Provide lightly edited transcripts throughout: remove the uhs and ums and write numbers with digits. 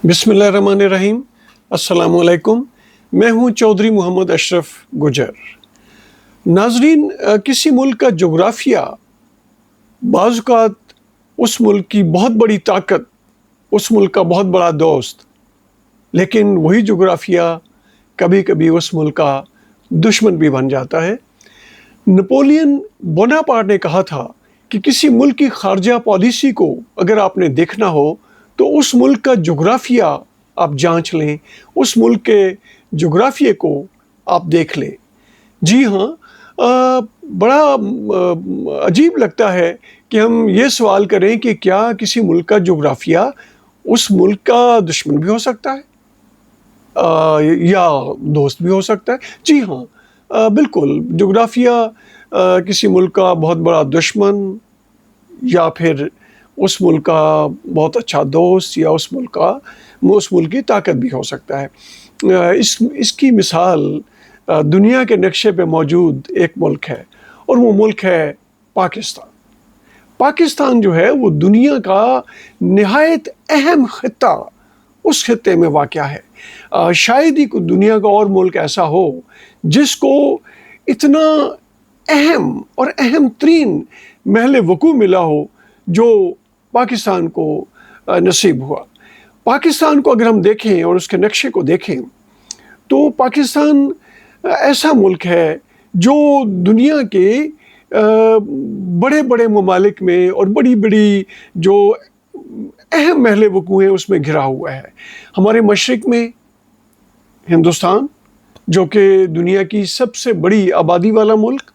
بسم اللہ الرحمن الرحیم۔ السلام علیکم، میں ہوں چودھری محمد اشرف گجر۔ ناظرین، کسی ملک کا جغرافیہ بعض اوقات اس ملک کی بہت بڑی طاقت، اس ملک کا بہت بڑا دوست، لیکن وہی جغرافیہ کبھی کبھی اس ملک کا دشمن بھی بن جاتا ہے۔ نپولین بوناپارٹ نے کہا تھا کہ کسی ملک کی خارجہ پالیسی کو اگر آپ نے دیکھنا ہو تو اس ملک کا جغرافیہ آپ جانچ لیں، اس ملک کے جغرافیے کو آپ دیکھ لیں۔ جی ہاں، بڑا عجیب لگتا ہے کہ ہم یہ سوال کریں کہ کیا کسی ملک کا جغرافیہ اس ملک کا دشمن بھی ہو سکتا ہے یا دوست بھی ہو سکتا ہے؟ جی ہاں، بالکل، جغرافیہ کسی ملک کا بہت بڑا دشمن یا پھر اس ملک کا بہت اچھا دوست یا اس ملک کی طاقت بھی ہو سکتا ہے۔ اس کی مثال دنیا کے نقشے پہ موجود ایک ملک ہے اور وہ ملک ہے پاکستان۔ پاکستان جو ہے وہ دنیا کا نہایت اہم خطہ اس خطے میں واقع ہے۔ شاید ہی کوئی دنیا کا اور ملک ایسا ہو جس کو اتنا اہم اور اہم ترین محل وقوع ملا ہو جو پاکستان کو نصیب ہوا۔ پاکستان کو اگر ہم دیکھیں اور اس کے نقشے کو دیکھیں تو پاکستان ایسا ملک ہے جو دنیا کے بڑے بڑے ممالک میں اور بڑی بڑی جو اہم محل وقوع ہیں اس میں گھرا ہوا ہے۔ ہمارے مشرق میں ہندوستان، جو کہ دنیا کی سب سے بڑی آبادی والا ملک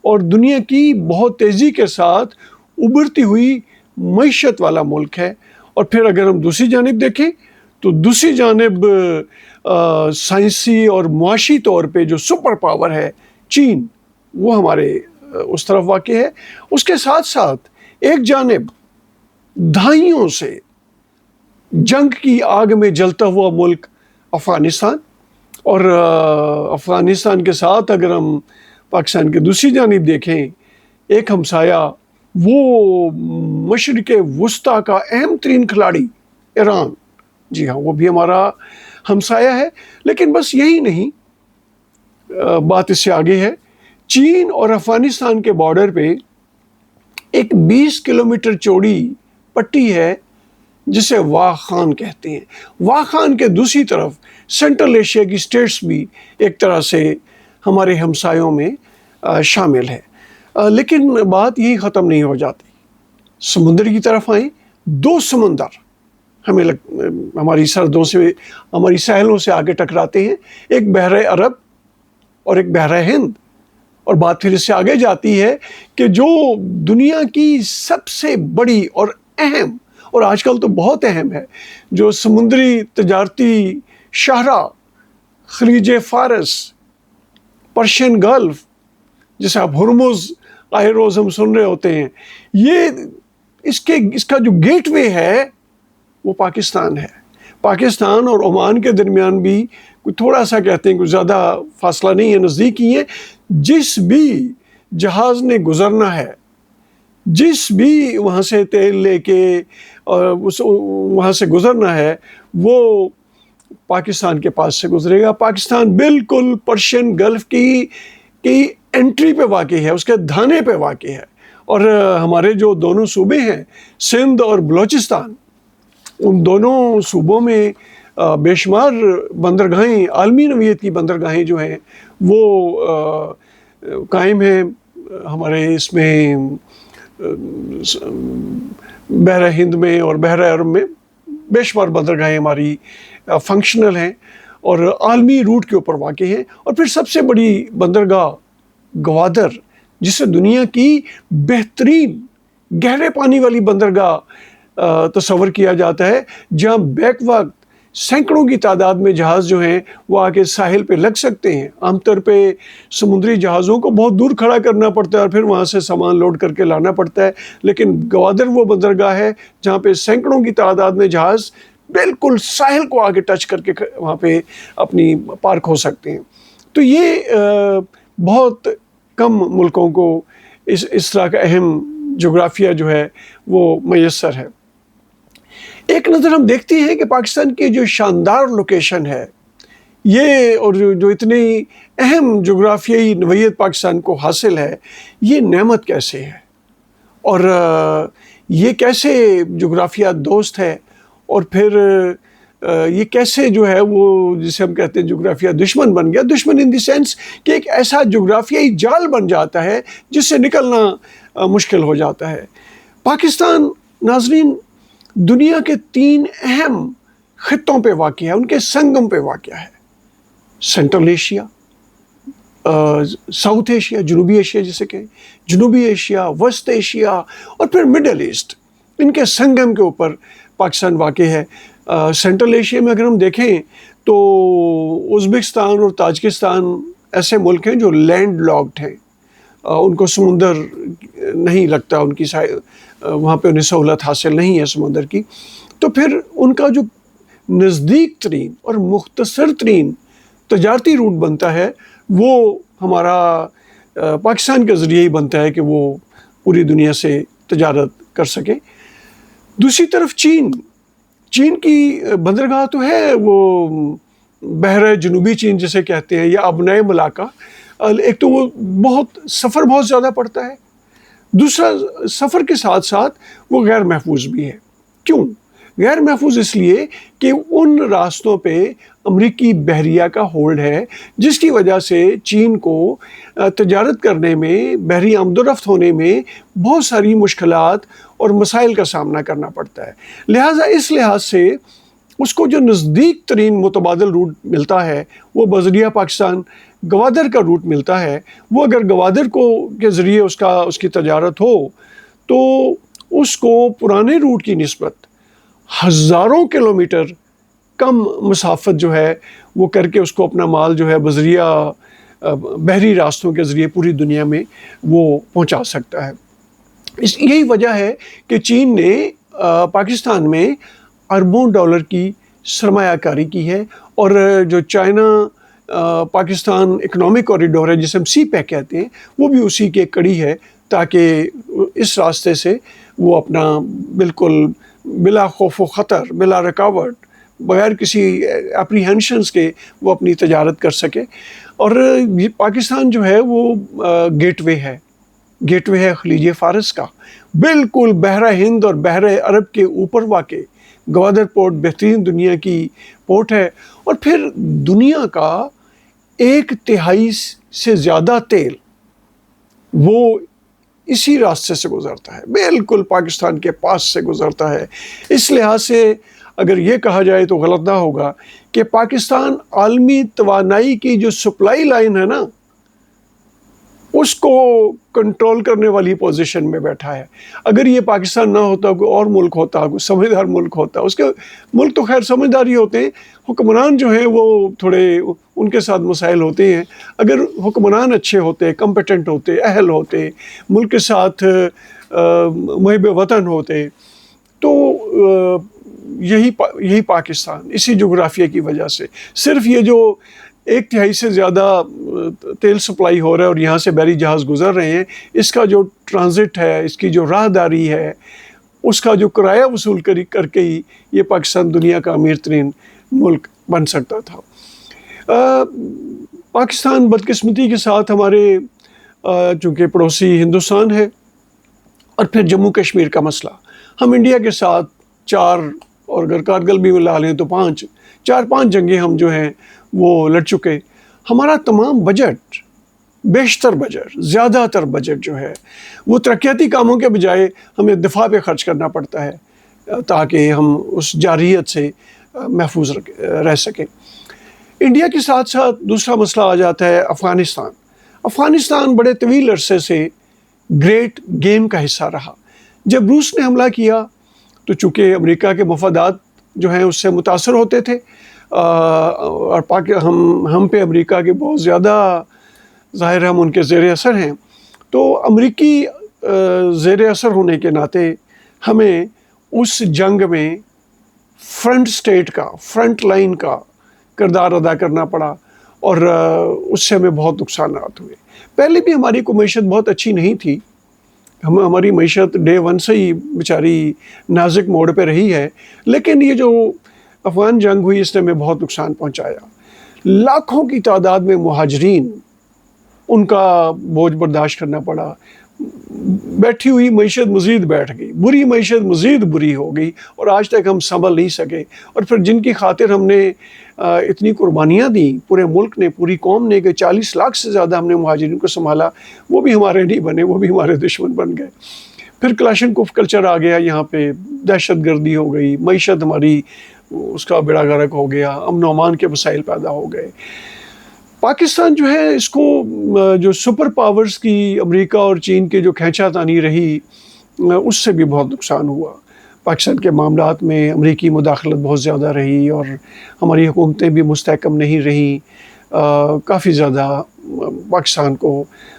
اور دنیا کی بہت تیزی کے ساتھ ابھرتی ہوئی معیشت والا ملک ہے۔ اور پھر اگر ہم دوسری جانب دیکھیں تو دوسری جانب سائنسی اور معاشی طور پہ جو سپر پاور ہے چین، وہ ہمارے اس طرف واقع ہے۔ اس کے ساتھ ساتھ ایک جانب دہائیوں سے جنگ کی آگ میں جلتا ہوا ملک افغانستان، اور افغانستان کے ساتھ اگر ہم پاکستان کی دوسری جانب دیکھیں ایک ہمسایہ، وہ مشرق وسطیٰ کا اہم ترین کھلاڑی ایران، جی ہاں، وہ بھی ہمارا ہمسایہ ہے۔ لیکن بس یہی نہیں، بات اس سے آگے ہے۔ چین اور افغانستان کے بارڈر پہ ایک 20 کلومیٹر چوڑی پٹی ہے جسے واغ خان کہتے ہیں۔ واغ خان کے دوسری طرف سینٹرل ایشیا کی اسٹیٹس بھی ایک طرح سے ہمارے ہمسایوں میں شامل ہے۔ لیکن بات یہی ختم نہیں ہو جاتی۔ سمندر کی طرف آئیں، دو سمندر ہماری سرحدوں سے، ہماری ساحلوں سے آگے ٹکراتے ہیں، ایک بحر عرب اور ایک بحر ہند۔ اور بات پھر اس سے آگے جاتی ہے کہ جو دنیا کی سب سے بڑی اور اہم، اور آج کل تو بہت اہم ہے، جو سمندری تجارتی شاہراہ خلیج فارس، پرشین گلف، جسے آپ ہرمز آئے روز ہم سن رہے ہوتے ہیں، یہ اس کا جو گیٹ وے ہے وہ پاکستان ہے۔ پاکستان اور عمان کے درمیان بھی کوئی تھوڑا سا کہتے ہیں، کوئی زیادہ فاصلہ نہیں ہے، نزدیک ہی ہے۔ جس بھی جہاز نے گزرنا ہے، جس بھی وہاں سے تیل لے کے وہاں سے گزرنا ہے، وہ پاکستان کے پاس سے گزرے گا۔ پاکستان بالکل پرشین گلف کی انٹری پہ واقع ہے، اس کے دھانے پہ واقع ہے۔ اور ہمارے جو دونوں صوبے ہیں، سندھ اور بلوچستان، ان دونوں صوبوں میں بے شمار بندرگاہیں، عالمی نوعیت کی بندرگاہیں جو ہیں وہ قائم ہیں۔ ہمارے اس میں بحر ہند میں اور بحر عرب میں بے شمار بندرگاہیں ہماری فنکشنل ہیں اور عالمی روٹ کے اوپر واقع ہیں۔ اور پھر سب سے بڑی بندرگاہ گوادر، جسے دنیا کی بہترین گہرے پانی والی بندرگاہ تصور کیا جاتا ہے، جہاں بیک وقت سینکڑوں کی تعداد میں جہاز جو ہیں وہ آ کے ساحل پہ لگ سکتے ہیں۔ عام طور پہ سمندری جہازوں کو بہت دور کھڑا کرنا پڑتا ہے اور پھر وہاں سے سامان لوڈ کر کے لانا پڑتا ہے، لیکن گوادر وہ بندرگاہ ہے جہاں پہ سینکڑوں کی تعداد میں جہاز بالکل ساحل کو آگے ٹچ کر کے وہاں پہ اپنی پارک ہو سکتے ہیں۔ تو یہ بہت کم ملکوں کو اس طرح کا اہم جغرافیہ جو ہے وہ میسر ہے۔ ایک نظر ہم دیکھتے ہیں کہ پاکستان کی جو شاندار لوکیشن ہے یہ، اور جو اتنی اہم جغرافیائی نوعیت پاکستان کو حاصل ہے، یہ نعمت کیسے ہے، اور یہ کیسے جغرافیہ دوست ہے، اور پھر یہ کیسے جو ہے وہ جسے ہم کہتے ہیں جغرافیہ دشمن بن گیا. دشمن ان دی سینس کہ ایک ایسا جغرافیائی جال بن جاتا ہے جس سے نکلنا مشکل ہو جاتا ہے. پاکستان ناظرین دنیا کے 3 اہم خطوں پہ واقع ہے، ان کے سنگم پہ واقع ہے. سینٹرل ایشیا، ساؤتھ ایشیا، جنوبی ایشیا جسے کہیں، جنوبی ایشیا، وسط ایشیا، اور پھر مڈل ایسٹ، ان کے سنگم کے اوپر پاکستان واقع ہے. سینٹرل ایشیا میں اگر ہم دیکھیں تو ازبکستان اور تاجکستان ایسے ملک ہیں جو لینڈ لاکڈ ہیں، ان کو سمندر نہیں لگتا، ان کی وہاں پہ انہیں سہولت حاصل نہیں ہے سمندر کی. تو پھر ان کا جو نزدیک ترین اور مختصر ترین تجارتی روٹ بنتا ہے وہ ہمارا پاکستان کے ذریعے ہی بنتا ہے کہ وہ پوری دنیا سے تجارت کر سکے. دوسری طرف چین کی بندرگاہ تو ہے، وہ بحر جنوبی چین جسے کہتے ہیں، یا ابنائے ملاقہ. ایک تو وہ سفر بہت زیادہ پڑتا ہے، دوسرا سفر کے ساتھ ساتھ وہ غیر محفوظ بھی ہے. کیوں غیر محفوظ؟ اس لیے کہ ان راستوں پہ امریکی بحریہ کا ہولڈ ہے، جس کی وجہ سے چین کو تجارت کرنے میں، بحری آمد و رفت ہونے میں بہت ساری مشکلات اور مسائل کا سامنا کرنا پڑتا ہے. لہٰذا اس لحاظ سے اس کو جو نزدیک ترین متبادل روٹ ملتا ہے وہ بذریعہ پاکستان گوادر کا روٹ ملتا ہے. وہ اگر گوادر کے ذریعے اس کی تجارت ہو تو اس کو پرانے روٹ کی نسبت ہزاروں کلومیٹر کم مسافت جو ہے وہ کر کے اس کو اپنا مال جو ہے بذریعہ بحری راستوں کے ذریعے پوری دنیا میں وہ پہنچا سکتا ہے. یہی وجہ ہے کہ چین نے پاکستان میں اربوں ڈالر کی سرمایہ کاری کی ہے، اور جو چائنا پاکستان اکنامک کوریڈور ہے جسے ہم سی پیک کہتے ہیں، وہ بھی اسی کی ایک کڑی ہے، تاکہ اس راستے سے وہ اپنا بالکل بلا خوف و خطر، بلا رکاوٹ، بغیر کسی اپریہنشنز کے وہ اپنی تجارت کر سکے. اور پاکستان جو ہے وہ گیٹ وے ہے خلیج فارس کا، بالکل بحر ہند اور بحر عرب کے اوپر واقع گوادر پورٹ بہترین دنیا کی پورٹ ہے. اور پھر دنیا کا 1/3 سے زیادہ تیل وہ اسی راستے سے گزرتا ہے، بالکل پاکستان کے پاس سے گزرتا ہے. اس لحاظ سے اگر یہ کہا جائے تو غلط نہ ہوگا کہ پاکستان عالمی توانائی کی جو سپلائی لائن ہے نا، اس کو کنٹرول کرنے والی پوزیشن میں بیٹھا ہے. اگر یہ پاکستان نہ ہوتا، کوئی اور ملک ہوتا، کوئی سمجھدار ملک ہوتا، اس کے ملک تو خیر سمجھداری ہوتے ہیں، حکمران جو ہیں وہ تھوڑے ان کے ساتھ مسائل ہوتے ہیں. اگر حکمران اچھے ہوتے، کمپیٹنٹ ہوتے، اہل ہوتے، ملک کے ساتھ محب وطن ہوتے، تو یہی پاکستان اسی جغرافیہ کی وجہ سے صرف یہ جو 1/3 سے زیادہ تیل سپلائی ہو رہا ہے اور یہاں سے بحری جہاز گزر رہے ہیں، اس کا جو ٹرانزٹ ہے، اس کی جو راہداری ہے، اس کا جو کرایہ وصول کر کے ہی یہ پاکستان دنیا کا امیر ترین ملک بن سکتا تھا. پاکستان بدقسمتی کے ساتھ ہمارے چونکہ پڑوسی ہندوستان ہے، اور پھر جموں کشمیر کا مسئلہ، ہم انڈیا کے ساتھ 4 اور اگر کارگل بھی ملا لیں تو 4-5 جنگیں ہم جو ہیں وہ لڑ چکے. ہمارا تمام بجٹ، بیشتر بجٹ، زیادہ تر بجٹ جو ہے وہ ترقیاتی کاموں کے بجائے ہمیں دفاع پہ خرچ کرنا پڑتا ہے تاکہ ہم اس جارحیت سے محفوظ رہ سکیں. انڈیا کے ساتھ ساتھ دوسرا مسئلہ آ جاتا ہے افغانستان بڑے طویل عرصے سے گریٹ گیم کا حصہ رہا. جب روس نے حملہ کیا تو چونکہ امریکہ کے مفادات جو ہیں اس سے متاثر ہوتے تھے، اور ہم پہ امریکہ کے بہت زیادہ ظاہر ہم ان کے زیر اثر ہیں، تو امریکی زیر اثر ہونے کے ناطے ہمیں اس جنگ میں فرنٹ لائن کا کردار ادا کرنا پڑا، اور اس سے ہمیں بہت نقصانات ہوئے. پہلے بھی ہماری معیشت بہت اچھی نہیں تھی، ہماری معیشت ڈے ون سے ہی بیچاری نازک موڑ پہ رہی ہے، لیکن یہ جو افغان جنگ ہوئی اس نے ہمیں بہت نقصان پہنچایا. لاکھوں کی تعداد میں مہاجرین، ان کا بوجھ برداشت کرنا پڑا. بیٹھی ہوئی معیشت مزید بیٹھ گئی، بری معیشت مزید بری ہو گئی، اور آج تک ہم سنبھل نہیں سکے. اور پھر جن کی خاطر ہم نے اتنی قربانیاں دیں، پورے ملک نے، پوری قوم نے، کہ 40 لاکھ سے زیادہ ہم نے مہاجرین کو سنبھالا، وہ بھی ہمارے نہیں بنے، وہ بھی ہمارے دشمن بن گئے. پھر کلاشنکوف کلچر آ گیا یہاں پہ، دہشت گردی ہو گئی، معیشت ہماری اس کا بیڑا غرق ہو گیا، امن و امان کے مسائل پیدا ہو گئے. پاکستان جو ہے اس کو جو سپر پاورز کی امریکہ اور چین کے جو کھینچا تانی رہی، اس سے بھی بہت نقصان ہوا. پاکستان کے معاملات میں امریکی مداخلت بہت زیادہ رہی، اور ہماری حکومتیں بھی مستحکم نہیں رہیں. کافی زیادہ پاکستان کو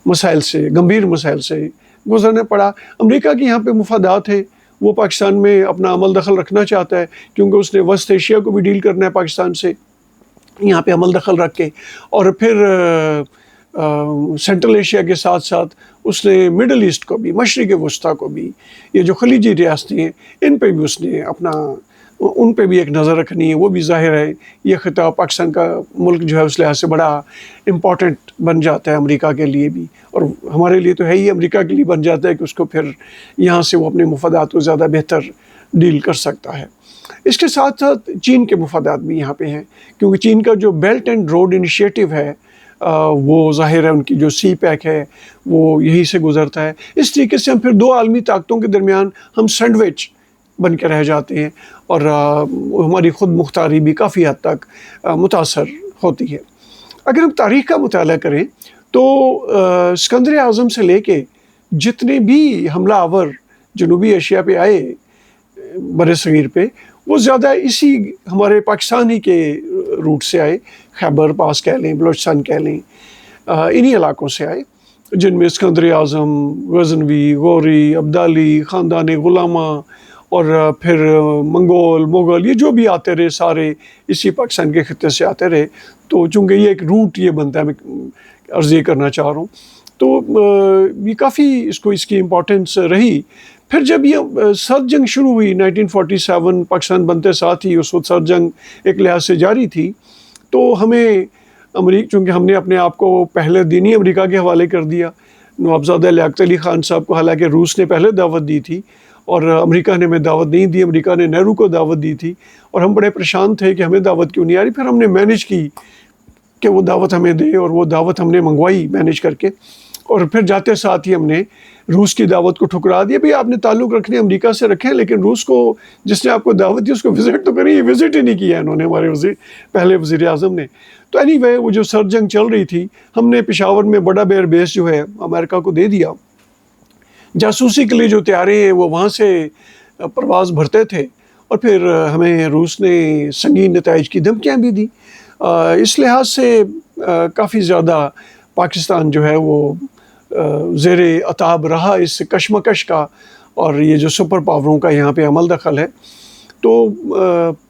مسائل سے، گمبھیر مسائل سے گزرنا پڑا. امریکہ کے یہاں پہ مفادات ہیں، وہ پاکستان میں اپنا عمل دخل رکھنا چاہتا ہے، کیونکہ اس نے وسط ایشیا کو بھی ڈیل کرنا ہے پاکستان سے، یہاں پہ عمل دخل رکھ کے. اور پھر سینٹرل ایشیا کے ساتھ ساتھ اس نے مڈل ایسٹ کو بھی، مشرق وسطیٰ کو بھی، یہ جو خلیجی ریاستیں ہیں ان پہ بھی اس نے ان پہ بھی ایک نظر رکھنی ہے. وہ بھی ظاہر ہے یہ خطہ پاکستان کا ملک جو ہے اس لحاظ سے بڑا امپورٹنٹ بن جاتا ہے امریکہ کے لیے بھی، اور ہمارے لیے تو ہے ہی، امریکہ کے لیے بن جاتا ہے کہ اس کو پھر یہاں سے وہ اپنے مفادات کو زیادہ بہتر ڈیل کر سکتا ہے. اس کے ساتھ ساتھ چین کے مفادات بھی یہاں پہ ہیں، کیونکہ چین کا جو بیلٹ اینڈ روڈ انیشیٹو ہے وہ ظاہر ہے، ان کی جو سی پیک ہے وہ یہی سے گزرتا ہے. اس طریقے سے ہم پھر دو عالمی طاقتوں کے درمیان ہم سینڈوچ بن کے رہ جاتے ہیں، اور ہماری خود مختاری بھی کافی حد تک متاثر ہوتی ہے. اگر ہم تاریخ کا مطالعہ کریں تو اسکندر اعظم سے لے کے جتنے بھی حملہ آور جنوبی ایشیا پہ آئے بر صغیر پہ، وہ زیادہ اسی ہمارے پاکستان ہی کے روٹ سے آئے. خیبر پاس کہہ لیں، بلوچستان کہہ لیں، انہی علاقوں سے آئے، جن میں اسکندر اعظم، غزنوی، غوری، ابدالی، خاندان غلامہ، اور پھر منگول، مغل، یہ جو بھی آتے رہے سارے اسی پاکستان کے خطے سے آتے رہے. تو چونکہ یہ ایک روٹ یہ بنتا ہے، میں عرض یہ کرنا چاہ رہا ہوں، تو یہ کافی اس کی امپورٹنس رہی. پھر جب یہ سرد جنگ شروع ہوئی 1947 پاکستان بنتے ساتھ ہی، اس وقت سرد جنگ ایک لحاظ سے جاری تھی، تو ہمیں چونکہ ہم نے اپنے آپ کو پہلے دن ہی امریکہ کے حوالے کر دیا. نوابزادہ لیاقت علی خان صاحب کو حالانکہ روس نے پہلے دعوت دی تھی اور امریکہ نے ہمیں دعوت نہیں دی، امریکہ نے نہرو کو دعوت دی تھی، اور ہم بڑے پریشان تھے کہ ہمیں دعوت کیوں نہیں آ رہی. پھر ہم نے مینیج کی کہ وہ دعوت ہمیں دے، اور وہ دعوت ہم نے منگوائی مینیج کر کے. اور پھر جاتے ساتھ ہی ہم نے روس کی دعوت کو ٹھکرا دیا. بھئی آپ نے تعلق رکھنے امریکہ سے رکھیں، لیکن روس کو جس نے آپ کو دعوت دی اس کو وزٹ تو کریں. وزٹ ہی نہیں کیا انہوں نے، ہمارے پہلے وزیر اعظم نے. تو اینی وے وہ جو سرد جنگ چل رہی تھی، ہم نے پشاور میں بڑا بیر بیس جو ہے امریکہ کو دے دیا. جاسوسی کے لیے جو طیارے ہیں وہ وہاں سے پرواز بھرتے تھے، اور پھر ہمیں روس نے سنگین نتائج کی دھمکیاں بھی دی. اس لحاظ سے کافی زیادہ پاکستان جو ہے وہ زیر عتاب رہا اس کشمکش کا، اور یہ جو سپر پاوروں کا یہاں پہ عمل دخل ہے. تو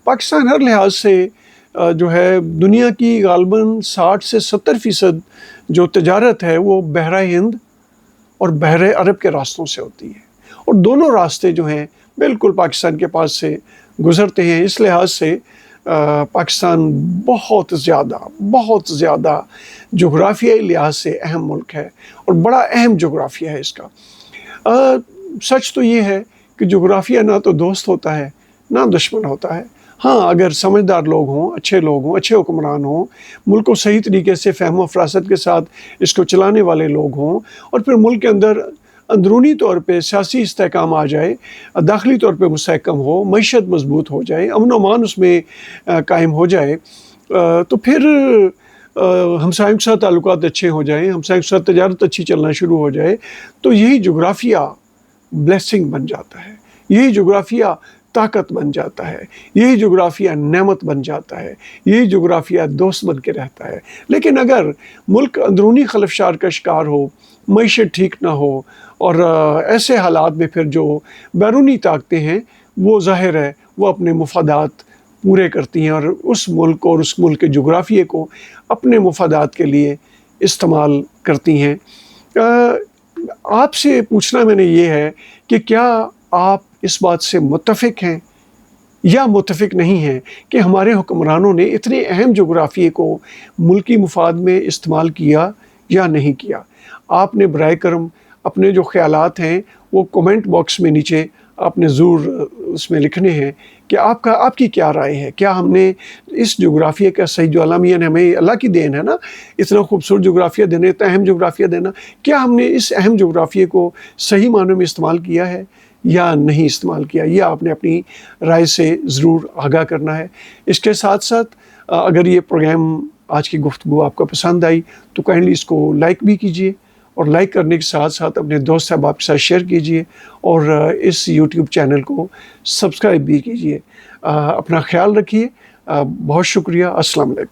پاکستان ہر لحاظ سے جو ہے دنیا کی غالباً 60 سے 70% جو تجارت ہے وہ بحرہ ہند اور بحر عرب کے راستوں سے ہوتی ہے، اور دونوں راستے جو ہیں بالکل پاکستان کے پاس سے گزرتے ہیں. اس لحاظ سے پاکستان بہت زیادہ جغرافیائی لحاظ سے اہم ملک ہے، اور بڑا اہم جغرافیہ ہے اس کا. سچ تو یہ ہے کہ جغرافیہ نہ تو دوست ہوتا ہے نہ دشمن ہوتا ہے. ہاں، اگر سمجھدار لوگ ہوں، اچھے حکمران ہوں، ملک کو صحیح طریقے سے فہم و فراست کے ساتھ اس کو چلانے والے لوگ ہوں، اور پھر ملک کے اندر اندرونی طور پہ سیاسی استحکام آ جائے، داخلی طور پہ مستحکم ہو، معیشت مضبوط ہو جائے، امن و امان اس میں قائم ہو جائے، تو پھر ہمسایوں کے ساتھ تعلقات اچھے ہو جائیں، ہمسایوں کے ساتھ تجارت اچھی چلنا شروع ہو جائے، تو یہی جغرافیہ بلیسنگ بن جاتا ہے، یہی جغرافیہ طاقت بن جاتا ہے، یہی جغرافیہ نعمت بن جاتا ہے، یہی جغرافیہ دوست بن کے رہتا ہے. لیکن اگر ملک اندرونی خلفشار کا شکار ہو، معیشت ٹھیک نہ ہو، اور ایسے حالات میں پھر جو بیرونی طاقتیں ہیں وہ ظاہر ہے وہ اپنے مفادات پورے کرتی ہیں، اور اس ملک اور اس ملک کے جغرافیے کو اپنے مفادات کے لیے استعمال کرتی ہیں. آپ سے پوچھنا میں نے یہ ہے کہ کیا آپ اس بات سے متفق ہیں یا متفق نہیں ہیں کہ ہمارے حکمرانوں نے اتنے اہم جغرافیے کو ملکی مفاد میں استعمال کیا یا نہیں کیا؟ آپ نے برائے کرم اپنے جو خیالات ہیں وہ کومنٹ باکس میں نیچے آپ نے ضرور اس میں لکھنے ہیں کہ آپ کی کیا رائے ہے. کیا ہم نے اس جغرافیے کا صحیح، جو علامہ نے ہمیں اللہ کی دین ہے نا اتنا خوبصورت جغرافیہ دینا، اتنا اہم جغرافیہ دینا، کیا ہم نے اس اہم جغرافیے کو صحیح معنوں میں استعمال کیا ہے یا نہیں استعمال کیا؟ یہ آپ نے اپنی رائے سے ضرور آگاہ کرنا ہے. اس کے ساتھ ساتھ اگر یہ پروگرام، آج کی گفتگو آپ کو پسند آئی تو کائنڈلی اس کو لائک بھی کیجیے، اور لائک کرنے کے ساتھ ساتھ اپنے دوست احباب کے ساتھ شیئر کیجیے، اور اس یوٹیوب چینل کو سبسکرائب بھی کیجیے. اپنا خیال رکھیے. بہت شکریہ. السلام علیکم.